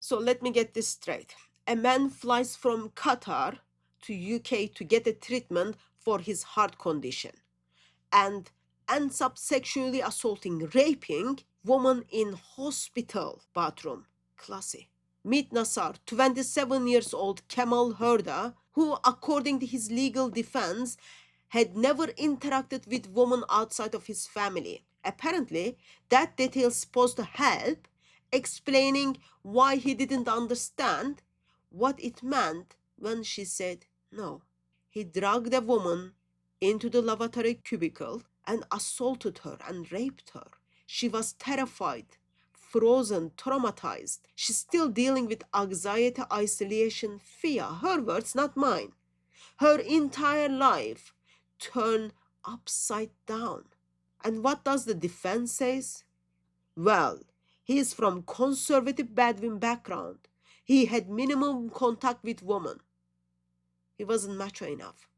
So let me get this straight. A man flies from Qatar to UK to get a treatment for his heart condition and ends up sexually assaulting, raping woman in hospital bathroom. Classy. Meet Nasser, 27 years old CamelHerder, who, according to his legal defense, had never interacted with women outside of his family. Apparently, that detail is supposed to help explaining why he didn't understand what it meant when she said no. He dragged a woman into the lavatory cubicle and assaulted her and raped her. She was terrified, frozen, traumatized. She's still dealing with anxiety, isolation, fear. Her words, not mine. Her entire life turned upside down. And what does the defense say? Well, he is from conservative Bedouin background. He had minimum contact with women. He wasn't macho enough.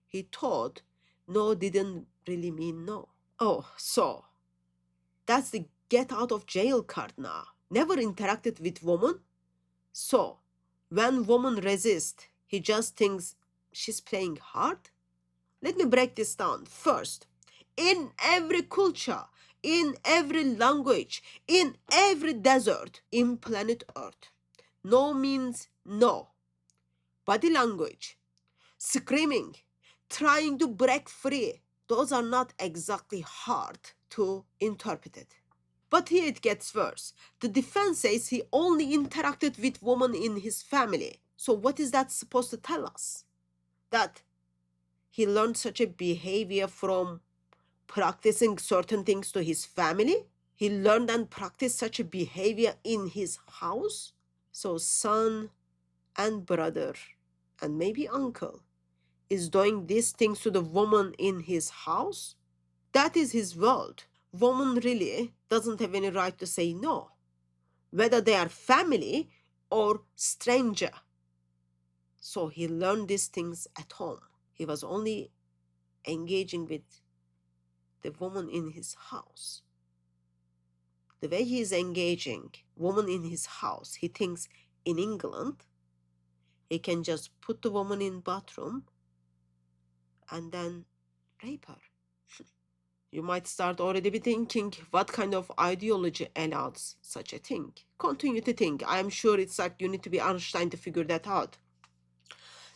He thought no didn't really mean no. Oh, so that's the get out of jail card now. Never interacted with woman? So when woman resists, he just thinks she's playing hard? Let me break this down. First, in every culture, in every language, in every desert in planet Earth, no means no. Body language, screaming, trying to break free, those are not exactly hard to interpret it. But here it gets worse. The defense says he only interacted with women in his family. So what is that supposed to tell us? That he learned such a behavior from practicing certain things to his family? He learned and practiced such a behavior in his house? So son and brother and maybe uncle is doing these things to the woman in his house? That is his world. Woman really doesn't have any right to say no, whether they are family or stranger. So he learned these things at home. He was only engaging with the woman in his house. The way he is engaging woman in his house, he thinks in England, he can just put the woman in bathroom and then rape her. You might start already be thinking, what kind of ideology allows such a thing? Continue to think. I'm sure it's like you need to be Einstein to figure that out.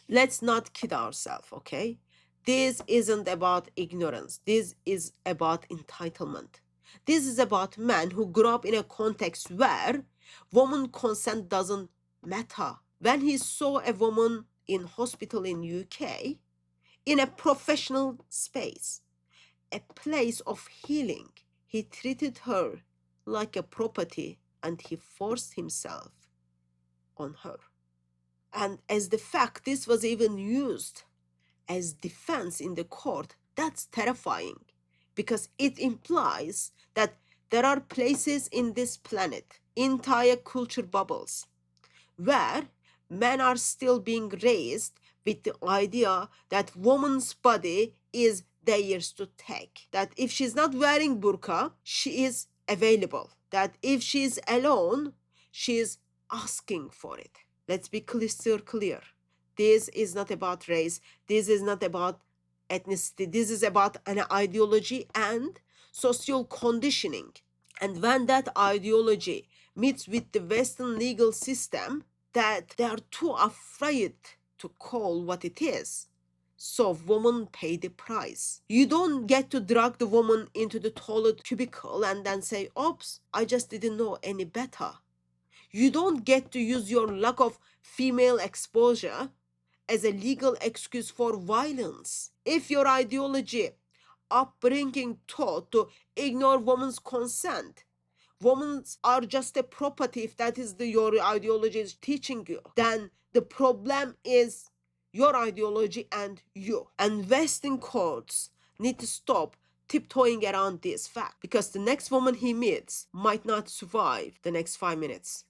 Let's not kid ourselves, okay? This isn't about ignorance. This is about entitlement. This is about men who grew up in a context where woman consent doesn't matter. When he saw a woman in hospital in UK, in a professional space, a place of healing, he treated her like a property and he forced himself on her. And as the fact this was even used as defense in the court, that's terrifying because it implies that there are places in this planet, entire culture bubbles, where men are still being raised with the idea that woman's body is theirs to take. That if she's not wearing burqa, she is available. That if she's alone, she's asking for it. Let's be crystal clear. This is not about race. This is not about ethnicity. This is about an ideology and social conditioning. And when that ideology meets with the Western legal system, that they are too afraid to call what it is. So women pay the price. You don't get to drag the woman into the toilet cubicle and then say, oops, I just didn't know any better. You don't get to use your lack of female exposure as a legal excuse for violence. If your ideology, upbringing taught to ignore women's consent, women are just a property, if that is your ideology is teaching you, then the problem is your ideology and you. And Western courts need to stop tiptoeing around this fact because the next woman he meets might not survive the next 5 minutes.